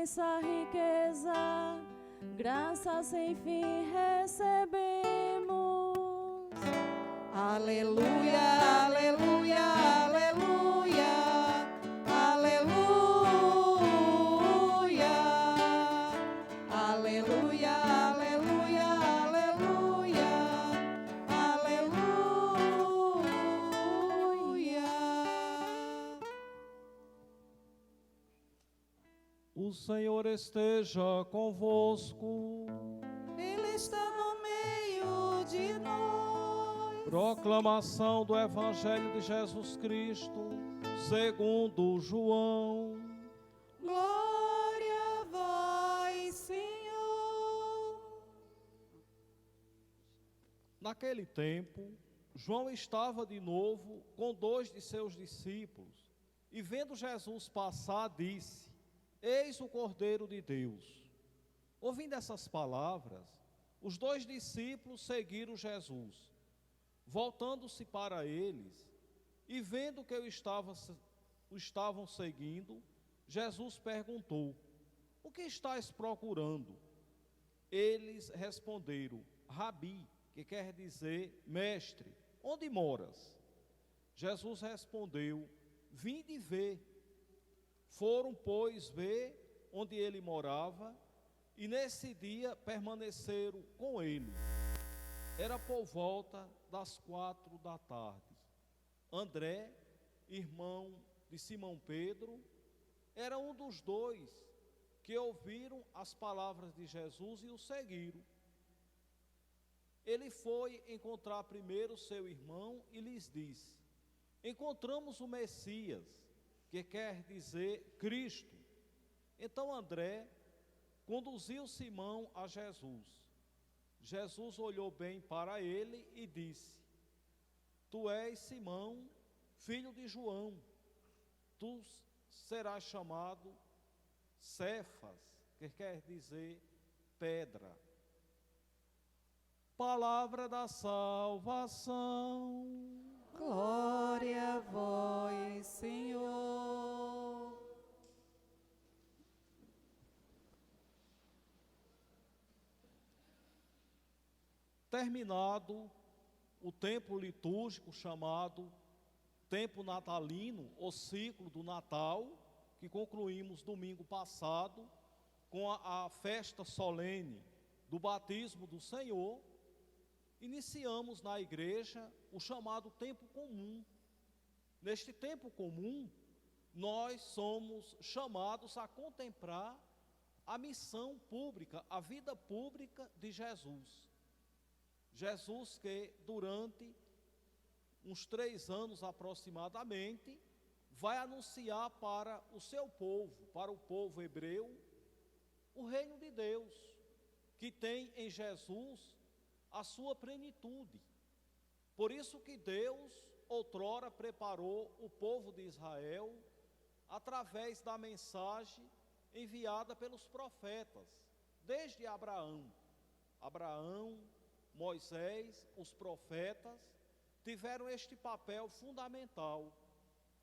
imensa riqueza, graça sem fim recebemos. Aleluia, aleluia, aleluia, aleluia, aleluia, aleluia, aleluia, aleluia. O Senhor esteja convosco. Ele está no meio de nós. Proclamação do Evangelho de Jesus Cristo, segundo João. Glória a vós, Senhor. Naquele tempo, João estava de novo com 2 de seus discípulos, e vendo Jesus passar, disse: Eis o Cordeiro de Deus. Ouvindo essas palavras, os 2 discípulos seguiram Jesus. Voltando-se para eles, e vendo que o estavam seguindo, Jesus perguntou: O que estáis procurando? Eles responderam: Rabi, que quer dizer mestre, onde moras? Jesus respondeu: Vinde ver. Foram, pois, ver onde ele morava, e nesse dia permaneceram com ele. Era por volta das 4 da tarde. André, irmão de Simão Pedro, era um dos 2 que ouviram as palavras de Jesus e o seguiram. Ele foi encontrar primeiro seu irmão e lhes disse: Encontramos o Messias, que quer dizer Cristo. Então André conduziu Simão a Jesus. Jesus olhou bem para ele e disse: Tu és Simão, filho de João. Tu serás chamado Cefas, que quer dizer pedra. Palavra da salvação. Glória a vós, Senhor. Terminado o tempo litúrgico chamado tempo natalino, o ciclo do Natal, que concluímos domingo passado com a festa solene do batismo do Senhor, iniciamos na igreja o chamado tempo comum. Neste tempo comum, nós somos chamados a contemplar a missão pública, a vida pública de Jesus. Jesus que durante uns 3 anos aproximadamente, vai anunciar para o seu povo, para o povo hebreu, o reino de Deus, que tem em Jesus a sua plenitude. Por isso que Deus outrora preparou o povo de Israel através da mensagem enviada pelos profetas, desde Abraão, Moisés, os profetas, tiveram este papel fundamental,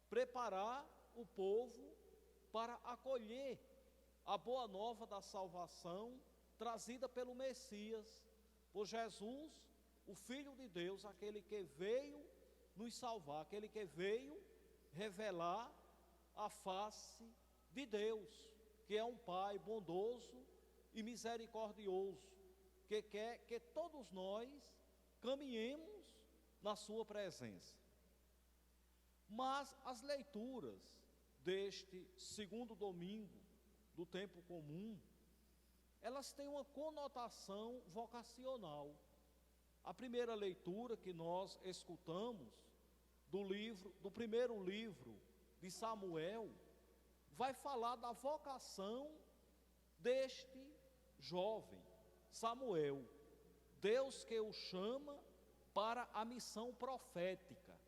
preparar o povo para acolher a boa nova da salvação trazida pelo Messias, por Jesus, o Filho de Deus, aquele que veio nos salvar, aquele que veio revelar a face de Deus, que é um Pai bondoso e misericordioso, que quer que todos nós caminhemos na sua presença. Mas as leituras deste segundo domingo do tempo comum, elas têm uma conotação vocacional. A primeira leitura que nós escutamos do primeiro livro de Samuel, vai falar da vocação deste jovem, Samuel. Deus que o chama para a missão profética.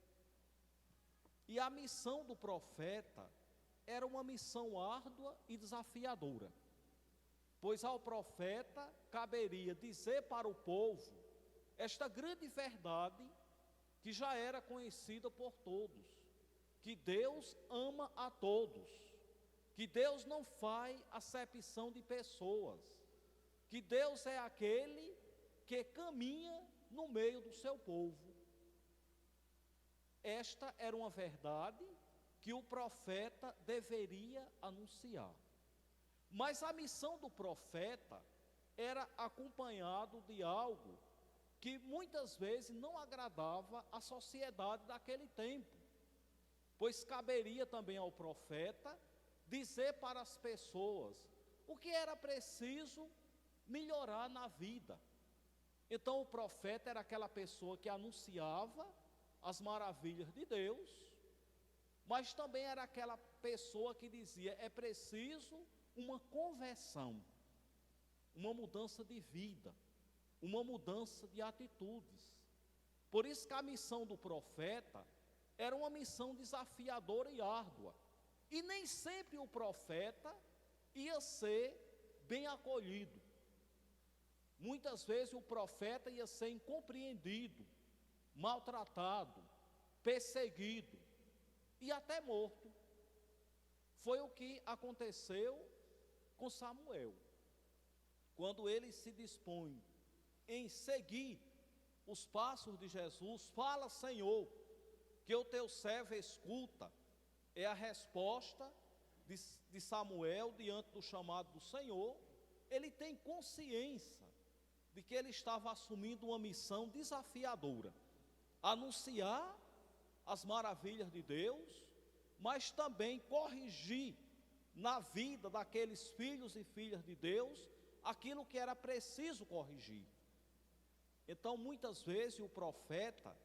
E a missão do profeta era uma missão árdua e desafiadora, pois ao profeta caberia dizer para o povo esta grande verdade que já era conhecida por todos, que Deus ama a todos, que Deus não faz acepção de pessoas, que Deus é aquele que caminha no meio do seu povo. Esta era uma verdade que o profeta deveria anunciar. Mas a missão do profeta era acompanhado de algo que muitas vezes não agradava a sociedade daquele tempo, pois caberia também ao profeta dizer para as pessoas o que era preciso melhorar na vida. Então o profeta era aquela pessoa que anunciava as maravilhas de Deus, mas também era aquela pessoa que dizia: é preciso uma conversão, uma mudança de vida, uma mudança de atitudes. Por isso que a missão do profeta era uma missão desafiadora e árdua, e nem sempre o profeta ia ser bem acolhido. Muitas vezes o profeta ia ser incompreendido, maltratado, perseguido e até morto. Foi o que aconteceu com Samuel. Quando ele se dispõe em seguir os passos de Jesus, fala: Senhor, que o teu servo escuta. É a resposta de Samuel diante do chamado do Senhor. Ele tem consciência de que ele estava assumindo uma missão desafiadora, anunciar as maravilhas de Deus, mas também corrigir na vida daqueles filhos e filhas de Deus aquilo que era preciso corrigir. Então, muitas vezes o profeta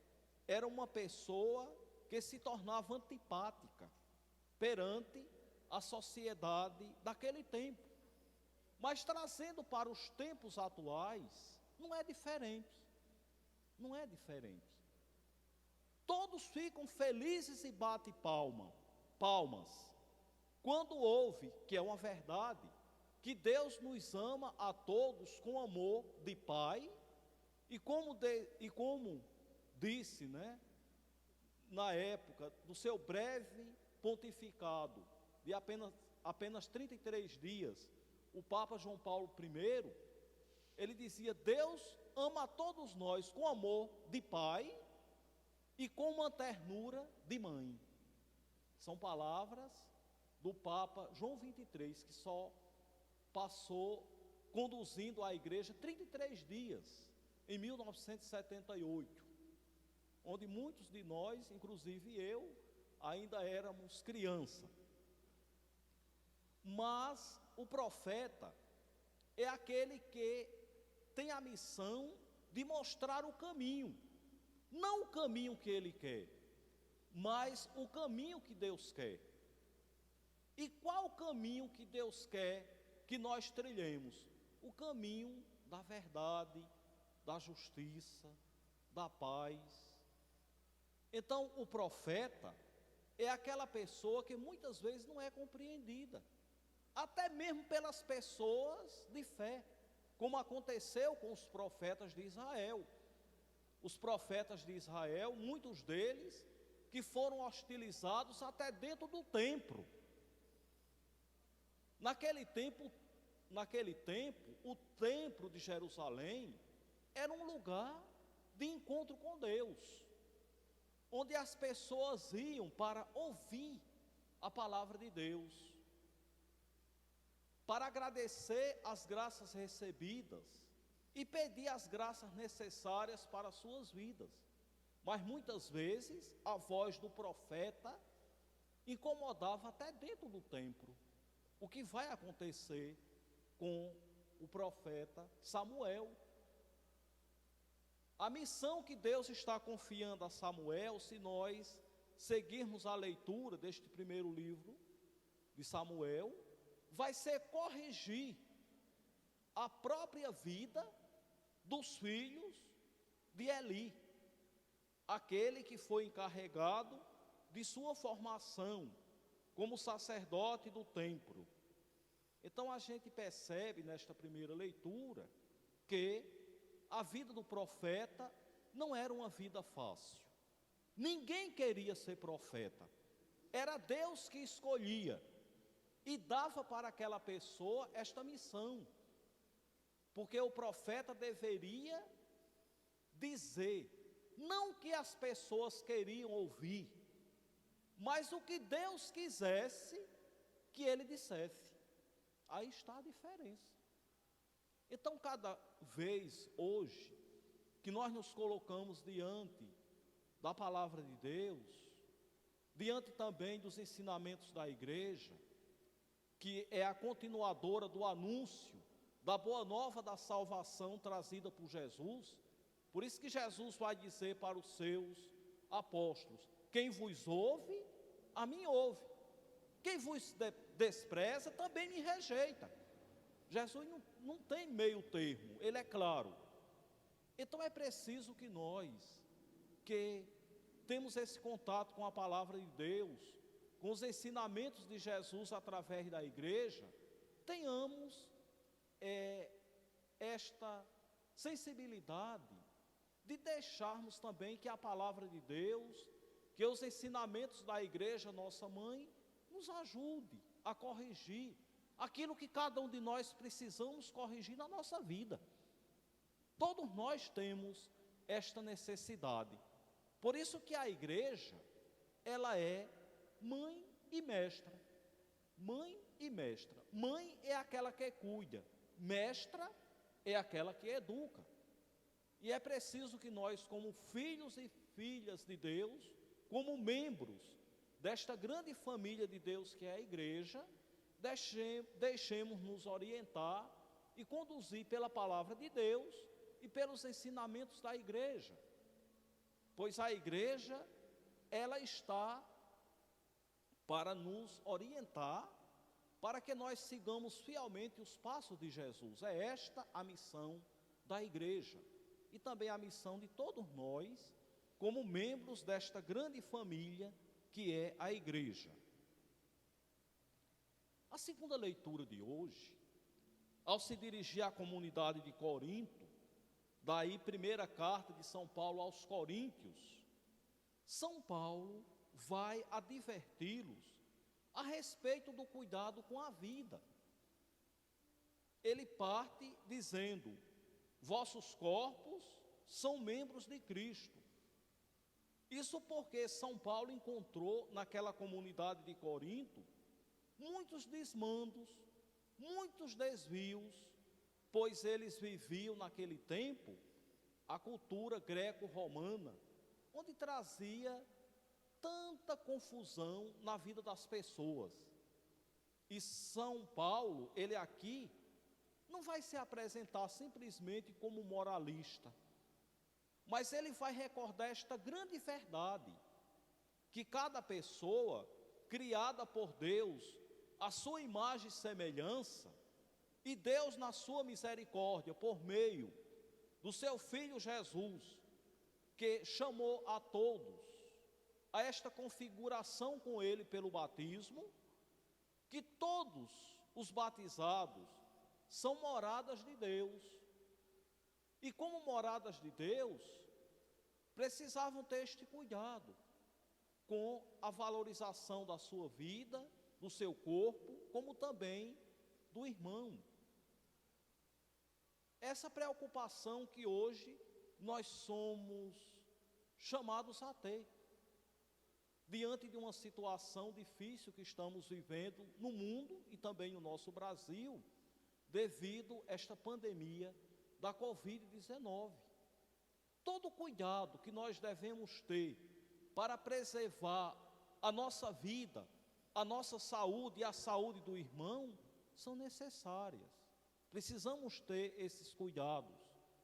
era uma pessoa que se tornava antipática perante a sociedade daquele tempo. Mas trazendo para os tempos atuais, não é diferente. Não é diferente. Todos ficam felizes e batem palmas, quando ouve, que é uma verdade, que Deus nos ama a todos com amor de Pai, e como disse, na época do seu breve pontificado, de apenas 33 dias, o Papa João Paulo I, ele dizia: Deus ama a todos nós com amor de pai e com uma ternura de mãe. São palavras do Papa João 23, que só passou conduzindo a igreja 33 dias, em 1978, onde muitos de nós, inclusive eu, ainda éramos criança. Mas o profeta é aquele que tem a missão de mostrar o caminho, não o caminho que ele quer, mas o caminho que Deus quer. E qual o caminho que Deus quer que nós trilhemos? O caminho da verdade, da justiça, da paz. Então, o profeta é aquela pessoa que muitas vezes não é compreendida, até mesmo pelas pessoas de fé, como aconteceu com os profetas de Israel. Os profetas de Israel, muitos deles, que foram hostilizados até dentro do templo. Naquele tempo, o templo de Jerusalém era um lugar de encontro com Deus, onde as pessoas iam para ouvir a palavra de Deus, para agradecer as graças recebidas e pedir as graças necessárias para as suas vidas. Mas muitas vezes a voz do profeta incomodava até dentro do templo. O que vai acontecer com o profeta Samuel? A missão que Deus está confiando a Samuel, se nós seguirmos a leitura deste primeiro livro de Samuel, vai ser corrigir a própria vida dos filhos de Eli, aquele que foi encarregado de sua formação como sacerdote do templo. Então a gente percebe nesta primeira leitura que a vida do profeta não era uma vida fácil. Ninguém queria ser profeta. Era Deus que escolhia. e dava para aquela pessoa esta missão, porque o profeta deveria dizer, não o que as pessoas queriam ouvir, mas o que Deus quisesse que ele dissesse. Aí está a diferença. Então, cada vez hoje que nós nos colocamos diante da palavra de Deus, diante também dos ensinamentos da igreja, que é a continuadora do anúncio da boa nova da salvação trazida por Jesus, por isso que Jesus vai dizer para os seus apóstolos: quem vos ouve, a mim ouve. Quem vos despreza, também me rejeita. Jesus não tem meio termo, ele é claro. Então é preciso que nós, que temos esse contato com a palavra de Deus, com os ensinamentos de Jesus através da igreja, tenhamos esta sensibilidade de deixarmos também que a palavra de Deus, que os ensinamentos da igreja, nossa mãe, nos ajude a corrigir aquilo que cada um de nós precisamos corrigir na nossa vida. Todos nós temos esta necessidade. Por isso que a igreja, ela é mãe e mestra. Mãe e mestra. Mãe é aquela que cuida, mestra é aquela que educa. E é preciso que nós, como filhos e filhas de Deus, como membros desta grande família de Deus que é a igreja, deixemos nos orientar e conduzir pela palavra de Deus e pelos ensinamentos da igreja. Pois a igreja, ela está para nos orientar, para que nós sigamos fielmente os passos de Jesus. É esta a missão da igreja e também a missão de todos nós, como membros desta grande família que é a igreja. A segunda leitura de hoje, ao se dirigir à comunidade de Corinto, daí primeira carta de São Paulo aos Coríntios, São Paulo vai adverti-los a respeito do cuidado com a vida. Ele parte dizendo: vossos corpos são membros de Cristo. Isso porque São Paulo encontrou naquela comunidade de Corinto muitos desmandos, muitos desvios, pois eles viviam naquele tempo a cultura greco-romana, onde trazia tanta confusão na vida das pessoas. E São Paulo, ele aqui, não vai se apresentar simplesmente como moralista, mas ele vai recordar esta grande verdade, que cada pessoa, criada por Deus, a sua imagem e semelhança, e Deus na sua misericórdia, por meio do seu Filho Jesus, que chamou a todos a esta configuração com ele pelo batismo, que todos os batizados são moradas de Deus, e como moradas de Deus, precisavam ter este cuidado com a valorização da sua vida, do seu corpo, como também do irmão. Essa preocupação que hoje nós somos chamados a ter, diante de uma situação difícil que estamos vivendo no mundo e também no nosso Brasil, devido a esta pandemia da Covid-19. Todo cuidado que nós devemos ter para preservar a nossa vida, a nossa saúde e a saúde do irmão, são necessárias. Precisamos ter esses cuidados,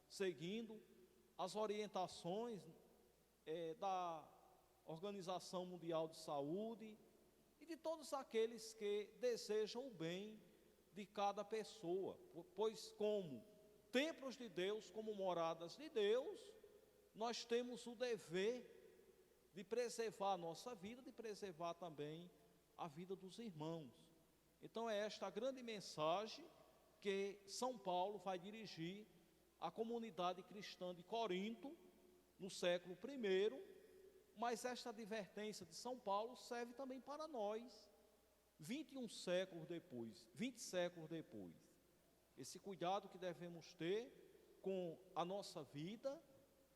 seguindo as orientações da Organização Mundial de Saúde e de todos aqueles que desejam o bem de cada pessoa, pois como templos de Deus, como moradas de Deus, nós temos o dever de preservar a nossa vida, de preservar também a vida dos irmãos. Então é esta a grande mensagem que São Paulo vai dirigir à comunidade cristã de Corinto, no século I, mas esta advertência de São Paulo serve também para nós, 21 séculos depois, 20 séculos depois. Esse cuidado que devemos ter com a nossa vida,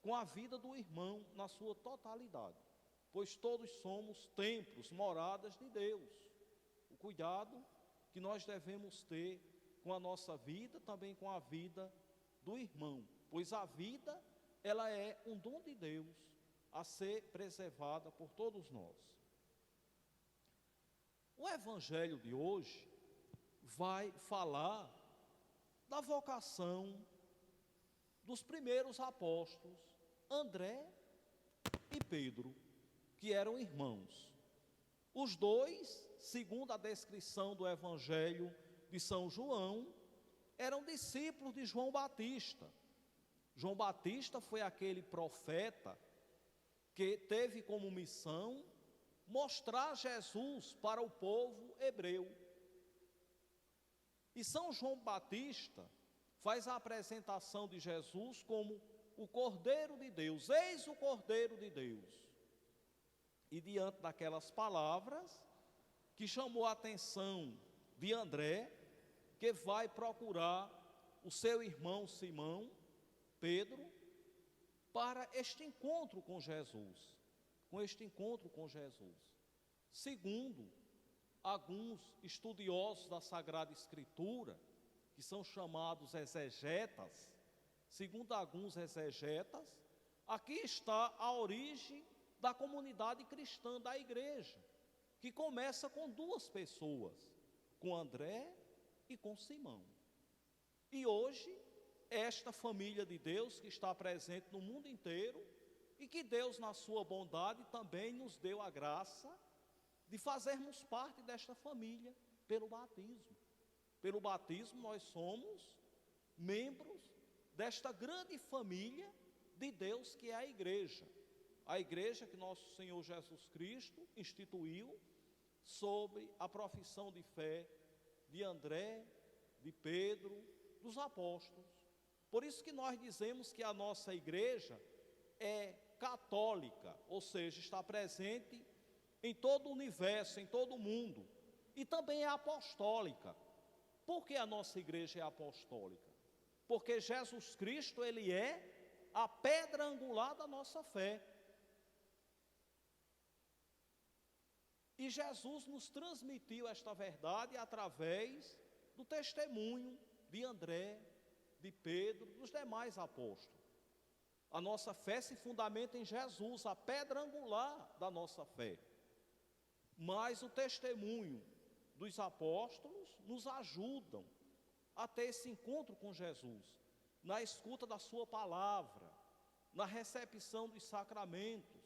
com a vida do irmão na sua totalidade, pois todos somos templos, moradas de Deus. O cuidado que nós devemos ter com a nossa vida, também com a vida do irmão, pois a vida, ela é um dom de Deus a ser preservada por todos nós. O evangelho de hoje vai falar da vocação dos primeiros apóstolos, André e Pedro, que eram irmãos. Os dois, segundo a descrição do evangelho de São João, eram discípulos de João Batista. João Batista foi aquele profeta que teve como missão mostrar Jesus para o povo hebreu. E São João Batista faz a apresentação de Jesus como o Cordeiro de Deus, eis o Cordeiro de Deus. E diante daquelas palavras, que chamou a atenção de André, que vai procurar o seu irmão Simão, Pedro, para este encontro com Jesus, Segundo alguns estudiosos da Sagrada Escritura, que são chamados exegetas, aqui está a origem da comunidade cristã da igreja, que começa com duas pessoas, com André e com Simão. E hoje, esta família de Deus que está presente no mundo inteiro, e que Deus, na sua bondade, também nos deu a graça de fazermos parte desta família pelo batismo. Pelo batismo nós somos membros desta grande família de Deus que é a igreja que nosso Senhor Jesus Cristo instituiu sobre a profissão de fé de André, de Pedro, dos apóstolos. Por isso que nós dizemos que a nossa igreja é católica, ou seja, está presente em todo o universo, em todo o mundo, e também é apostólica. Por que a nossa igreja é apostólica? Porque Jesus Cristo, ele é a pedra angular da nossa fé. E Jesus nos transmitiu esta verdade através do testemunho de André, de Pedro, dos demais apóstolos. A nossa fé se fundamenta em Jesus, a pedra angular da nossa fé. Mas o testemunho dos apóstolos nos ajudam a ter esse encontro com Jesus, na escuta da sua palavra, na recepção dos sacramentos,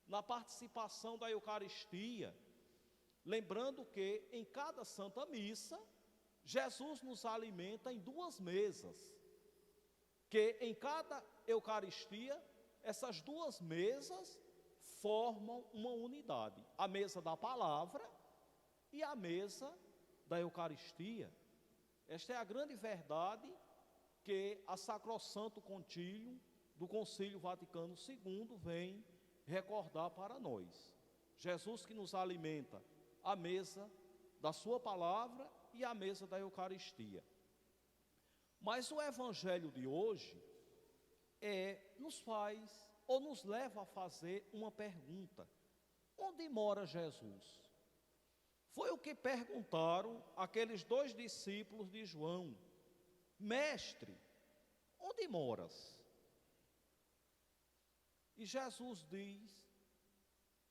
na participação da Eucaristia. Lembrando que em cada Santa Missa, Jesus nos alimenta em duas mesas, que em cada Eucaristia, essas duas mesas formam uma unidade, a mesa da palavra e a mesa da Eucaristia. Esta é a grande verdade que a Sacrosanto Concílio do Concílio Vaticano II vem recordar para nós. Jesus que nos alimenta a mesa da sua palavra e a mesa da Eucaristia. Mas o evangelho de hoje nos faz ou nos leva a fazer uma pergunta: onde mora Jesus? Foi o que perguntaram aqueles dois discípulos de João: Mestre, onde moras? E Jesus diz: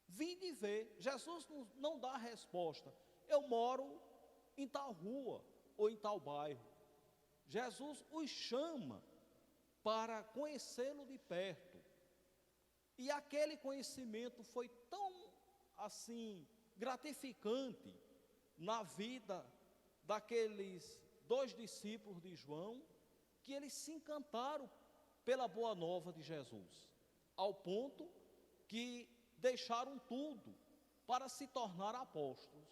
vinde ver. Jesus não dá a resposta: eu moro em tal rua ou em tal bairro. Jesus os chama para conhecê-lo de perto. E aquele conhecimento foi tão assim gratificante na vida daqueles dois discípulos de João, que eles se encantaram pela boa nova de Jesus, ao ponto que deixaram tudo para se tornar apóstolos.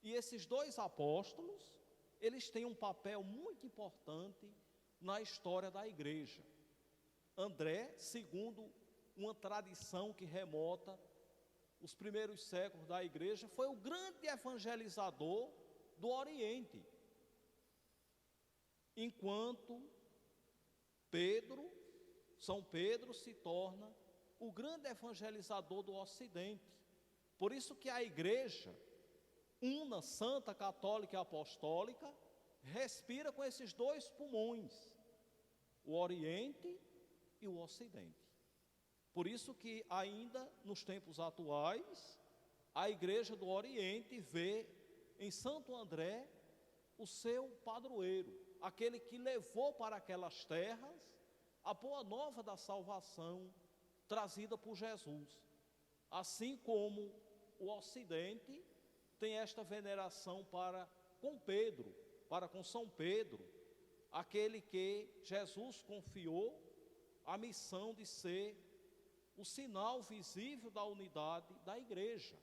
E esses dois apóstolos, eles têm um papel muito importante na história da igreja. André, segundo uma tradição que remota os primeiros séculos da igreja, foi o grande evangelizador do Oriente. Enquanto São Pedro se torna o grande evangelizador do Ocidente. Por isso que a igreja, una, santa, católica e apostólica, respira com esses dois pulmões, o Oriente e o Ocidente. Por isso que ainda nos tempos atuais, a igreja do Oriente vê em Santo André o seu padroeiro, aquele que levou para aquelas terras a boa nova da salvação trazida por Jesus. Assim como o Ocidente tem esta veneração para com São Pedro, aquele que Jesus confiou a missão de ser o sinal visível da unidade da igreja.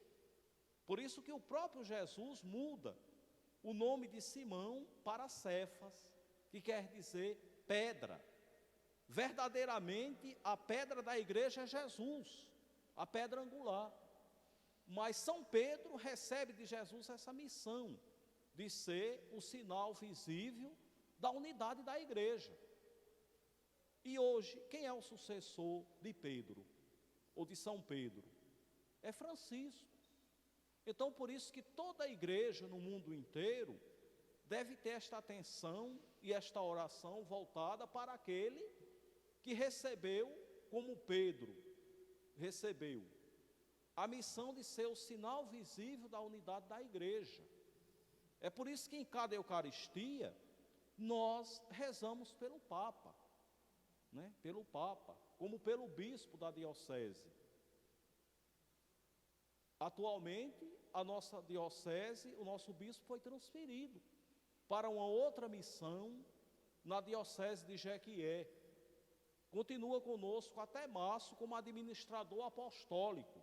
Por isso que o próprio Jesus muda o nome de Simão para Cefas, que quer dizer pedra. Verdadeiramente, a pedra da igreja é Jesus, a pedra angular. Mas São Pedro recebe de Jesus essa missão de ser o sinal visível da unidade da igreja. E hoje, quem é o sucessor de Pedro, ou de São Pedro? É Francisco. Então, por isso que toda a igreja no mundo inteiro deve ter esta atenção e esta oração voltada para aquele que recebeu, como Pedro recebeu, a missão de ser o sinal visível da unidade da igreja. É por isso que em cada Eucaristia nós rezamos pelo Papa, né? Pelo Papa, como pelo bispo da diocese. Atualmente, a nossa diocese, o nosso bispo foi transferido para uma outra missão na diocese de Jequié. Continua conosco até março como administrador apostólico,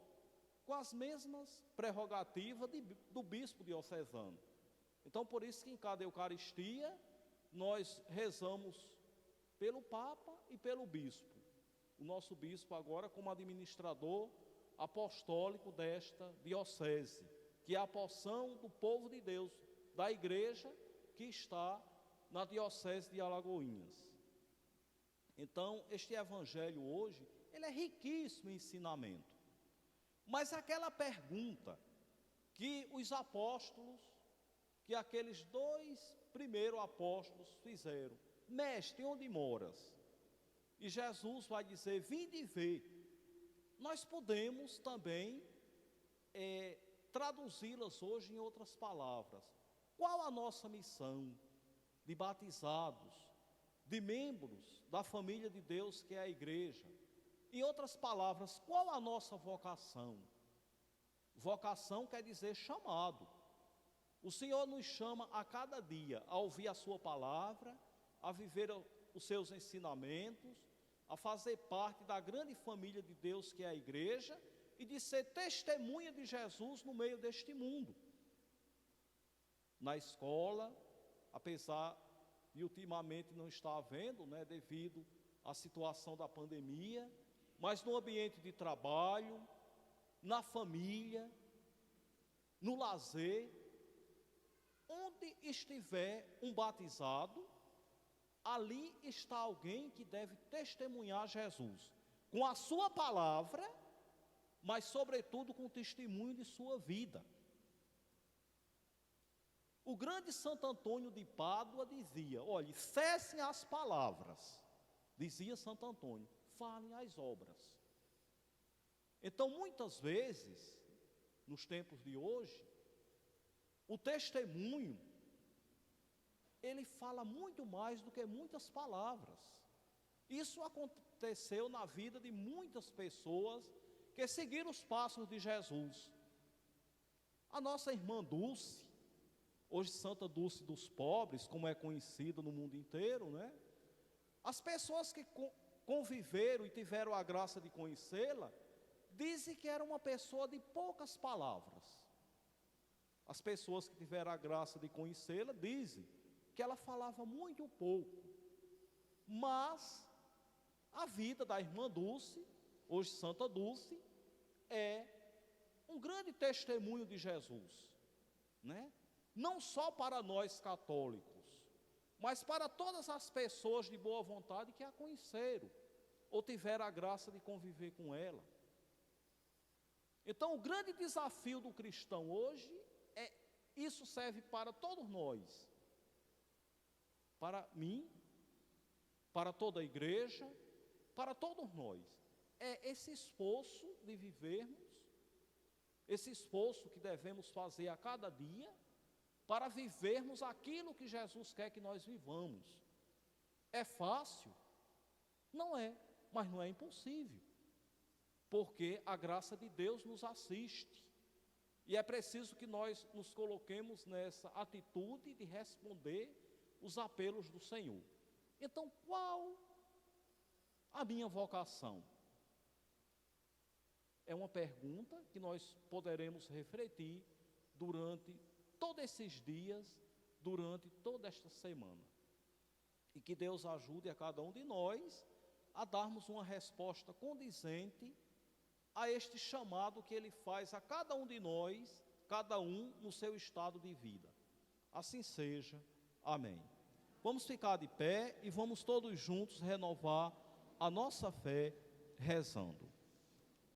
com as mesmas prerrogativas do bispo diocesano. Então, por isso que em cada Eucaristia nós rezamos pelo Papa e pelo bispo. O nosso bispo agora como administrador apostólico desta diocese, que é a porção do povo de Deus, da igreja que está na diocese de Alagoinhas. Então, este evangelho hoje, ele é riquíssimo em ensinamento. Mas aquela pergunta que os apóstolos, que aqueles dois primeiros apóstolos fizeram: mestre, onde moras? E Jesus vai dizer: vinde e vê. Nós podemos também traduzi-las hoje em outras palavras. Qual a nossa missão de batizados, de membros da família de Deus que é a igreja? Em outras palavras, qual a nossa vocação? Vocação quer dizer chamado. O Senhor nos chama a cada dia a ouvir a sua palavra, a viver os seus ensinamentos, a fazer parte da grande família de Deus que é a igreja e de ser testemunha de Jesus no meio deste mundo. Na escola, apesar de ultimamente não estar havendo, né, devido à situação da pandemia, mas no ambiente de trabalho, na família, no lazer, onde estiver um batizado, ali está alguém que deve testemunhar Jesus, com a sua palavra, mas sobretudo com o testemunho de sua vida. O grande Santo Antônio de Pádua dizia: olhe, cessem as palavras, dizia Santo Antônio, falem as obras. Então, muitas vezes, nos tempos de hoje, o testemunho, ele fala muito mais do que muitas palavras. Isso aconteceu na vida de muitas pessoas que seguiram os passos de Jesus. A nossa irmã Dulce, hoje Santa Dulce dos Pobres, como é conhecida no mundo inteiro, né? As pessoas que conviveram e tiveram a graça de conhecê-la, dizem que era uma pessoa de poucas palavras. As pessoas que tiveram a graça de conhecê-la dizem que ela falava muito pouco. Mas a vida da irmã Dulce, hoje Santa Dulce, é um grande testemunho de Jesus, né? Não só para nós católicos, mas para todas as pessoas de boa vontade que a conheceram, ou tiveram a graça de conviver com ela. Então, o grande desafio do cristão hoje isso serve para todos nós, para mim, para toda a igreja, para todos nós. É esse esforço de vivermos, esse esforço que devemos fazer a cada dia, para vivermos aquilo que Jesus quer que nós vivamos. É fácil? Não é, mas não é impossível, porque a graça de Deus nos assiste. E é preciso que nós nos coloquemos nessa atitude de responder os apelos do Senhor. Então, qual a minha vocação? É uma pergunta que nós poderemos refletir durante todos esses dias, durante toda esta semana. E que Deus ajude a cada um de nós a darmos uma resposta condizente a este chamado que Ele faz a cada um de nós, cada um no seu estado de vida. Assim seja. Amém. Vamos ficar de pé e vamos todos juntos renovar a nossa fé rezando.